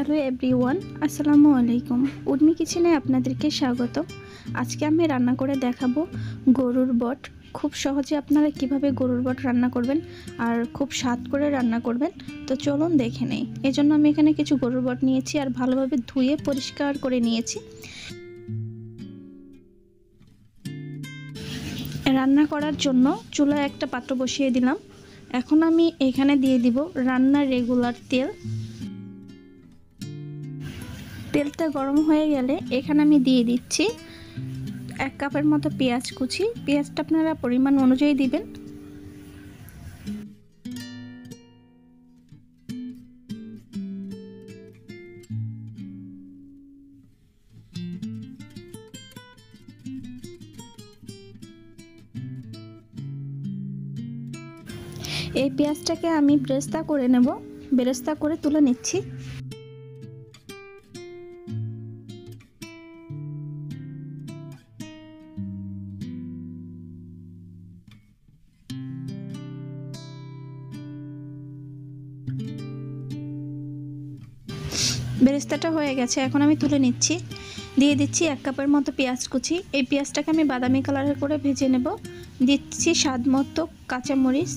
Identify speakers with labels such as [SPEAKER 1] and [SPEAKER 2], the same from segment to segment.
[SPEAKER 1] Hello everyone, আসসালামু আলাইকুম। উর্মি কিচেনে আপনাদেরকে স্বাগত। আজকে আমি রান্না করে দেখাবো গরুর বট। খুব সহজে আপনারা কিভাবে গরুর বট রান্না করবেন আর খুব স্বাদ করে রান্না করবেন, তো চলুন দেখে নেই। এজন্য আমি এখানে কিছু গরুর বট নিয়েছি আর ভালোভাবে ধুয়ে পরিষ্কার করে নিয়েছি। রান্না করার জন্য চুলায় একটা পাত্র বসিয়ে দিলাম। এখন আমি এখানে দিয়ে দিব রান্নার রেগুলার তেল। তেলটা গরম হয়ে গেলে এখানে আমি দিয়ে দিচ্ছি 1 কাপের মতো পেঁয়াজ কুচি। পেঁয়াজটা আপনারা পরিমাণ অনুযায়ী দিবেন। এই পেঁয়াজটাকে আমি বেরেস্তা করে নেব, বেরেস্তা করে তুলে নিচ্ছি। বেরেস্তাটা হয়ে গেছে, এখন আমি তুলে নিচ্ছি। দিয়ে দিচ্ছি 1 কাপের মতো পেঁয়াজ কুচি। এই পেঁয়াজটাকে আমি বাদামি কালারের করে ভেজে নেব। দিচ্ছি স্বাদ মতো কাঁচামরিচ,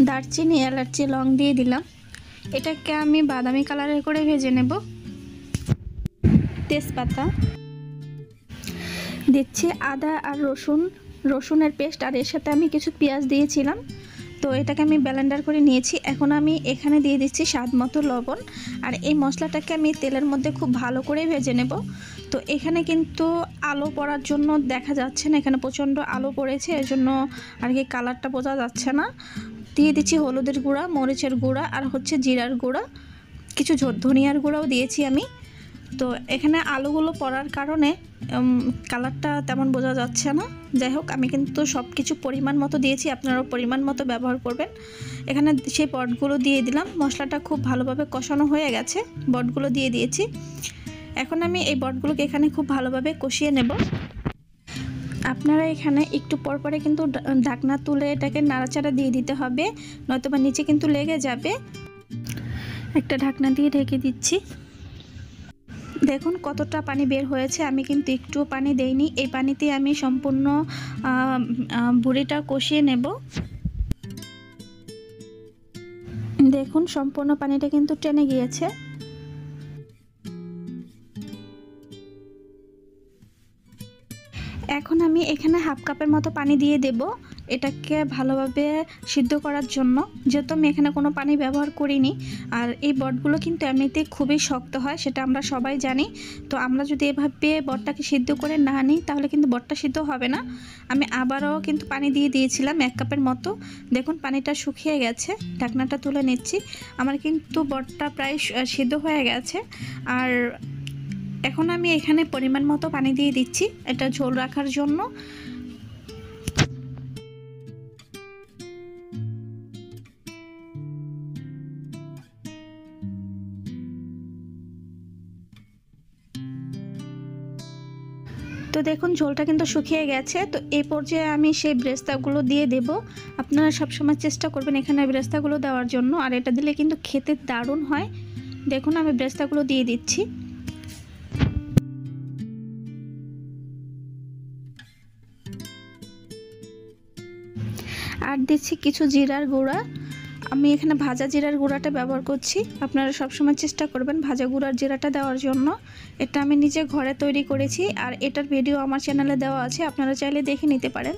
[SPEAKER 1] দারচিনি, এলাচি, লং দিয়ে দিলাম। এটাকে আমি বাদামি কালারের করে ভেজে নেব। তেজপাতা দিচ্ছি, আদা আর রসুনের পেস্ট, আর এর সাথে আমি কিছু পেঁয়াজ দিয়েছিলাম। তো এটাকে আমি ব্লেন্ডার করে নিয়েছি। এখন আমি এখানে দিয়ে দিচ্ছি স্বাদ মতো লবণ। আর এই মশলাটাকে আমি তেলের মধ্যে খুব ভালো করে ভেজে নেব। তো এখানে কিন্তু আলো পড়ার জন্য দেখা যাচ্ছে না, এখানে প্রচণ্ড আলো পড়েছে, এজন্য আর কি কালারটা বোঝা যাচ্ছে না। দিয়ে দিচ্ছি হলুদের গুঁড়া, মরিচের গুঁড়া আর হচ্ছে জিরার গুঁড়া, কিছু ধনিয়ার গুঁড়াও দিয়েছি আমি। তো এখানে আলুগুলো পড়ার কারণে কালারটা তেমন বোঝা যাচ্ছে না। যাই হোক, আমি কিন্তু সব কিছু পরিমাণ মতো দিয়েছি, আপনারাও পরিমাণ মতো ব্যবহার করবেন। এখানে সেই বটগুলো দিয়ে দিলাম। মশলাটা খুব ভালোভাবে কষানো হয়ে গেছে, বটগুলো দিয়ে দিয়েছি। এখন আমি এই বটগুলোকে এখানে খুব ভালোভাবে কষিয়ে নেব। আপনারা এখানে একটু পরপরে কিন্তু ঢাকনা তুলে এটাকে নাড়াচাড়া দিয়ে দিতে হবে, নয়তোবা নিচে কিন্তু লেগে যাবে। একটা ঢাকনা দিয়ে ঢেকে দিচ্ছি। দেখুন কতটা পানি বের হয়েছে, আমি কিন্তু একটুও পানি দেইনি। এই পানিতে আমি সম্পূর্ণ বুড়িটা কষিয়ে নেব। দেখুন সম্পূর্ণ পানিটা কিন্তু টেনে গিয়েছে। এখন আমি এখানে 1/2 কাপের মতো পানি দিয়ে দেব এটাকে ভালোভাবে সিদ্ধ করার জন্য, যেহেতু আমি এখানে কোনো পানি ব্যবহার করিনি। আর এই বটগুলো কিন্তু এমনিতেই খুবই শক্ত হয়, সেটা আমরা সবাই জানি। তো আমরা যদি এভাবে বটটাকে সিদ্ধ করে না নিই তাহলে কিন্তু বটটা সিদ্ধ হবে না। আমি আবারও কিন্তু পানি দিয়ে দিয়েছিলাম 1 কাপের মতো। দেখুন পানিটা শুকিয়ে গেছে, ঢাকনাটা তুলে নিচ্ছি। আমার কিন্তু বটটা প্রায় সিদ্ধ হয়ে গেছে। আর এখন আমি এখানে পরিমাণ মতো পানি দিয়ে দিচ্ছি এটা ঝোল রাখার জন্য। তো দেখুন ঝোলটা কিন্তু শুকিয়ে গেছে। তো এই পর্যায়ে আমি সেই বেরেস্তাগুলো দিয়ে দেব। আপনারা সবসময় চেষ্টা করবেন এখানে বেরেস্তাগুলো দেওয়ার জন্য, আর এটা দিলে কিন্তু খেতে দারুণ হয়। দেখুন আমি বেরেস্তাগুলো দিয়ে দিচ্ছি। আর দিচ্ছি কিছু জিরার গুঁড়া। আমি এখানে ভাজা জিরার গুঁড়াটা ব্যবহার করছি, আপনারা সবসময় চেষ্টা করবেন ভাজা গুঁড়ার জিরাটা দেওয়ার জন্য। এটা আমি নিজে ঘরে তৈরি করেছি, আর এটার ভিডিও আমার চ্যানেলে দেওয়া আছে, আপনারা চাইলে দেখে নিতে পারেন।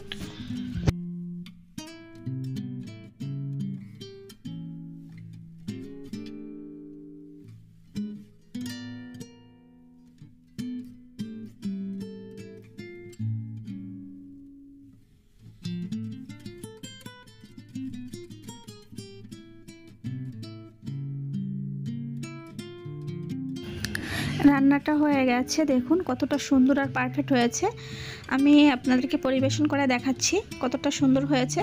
[SPEAKER 1] রান্নাটা হয়ে গেছে, দেখুন কতটা সুন্দর আর পারফেক্ট হয়েছে। আমি আপনাদেরকে পরিবেশন করে দেখাচ্ছি কতটা সুন্দর হয়েছে।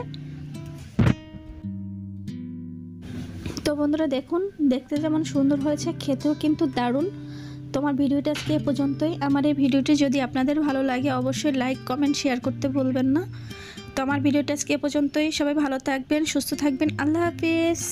[SPEAKER 1] তো বন্ধুরা দেখুন, দেখতে যেমন সুন্দর হয়েছে খেতেও কিন্তু দারুণ। তোমার ভিডিওটা আজকে এ পর্যন্তই। আমার এই ভিডিওটি যদি আপনাদের ভালো লাগে অবশ্যই লাইক, কমেন্ট, শেয়ার করতে ভুলবেন না। তো আমার ভিডিওটা আজকে এ পর্যন্তই। সবাই ভালো থাকবেন, সুস্থ থাকবেন। আল্লাহ হাফেজ।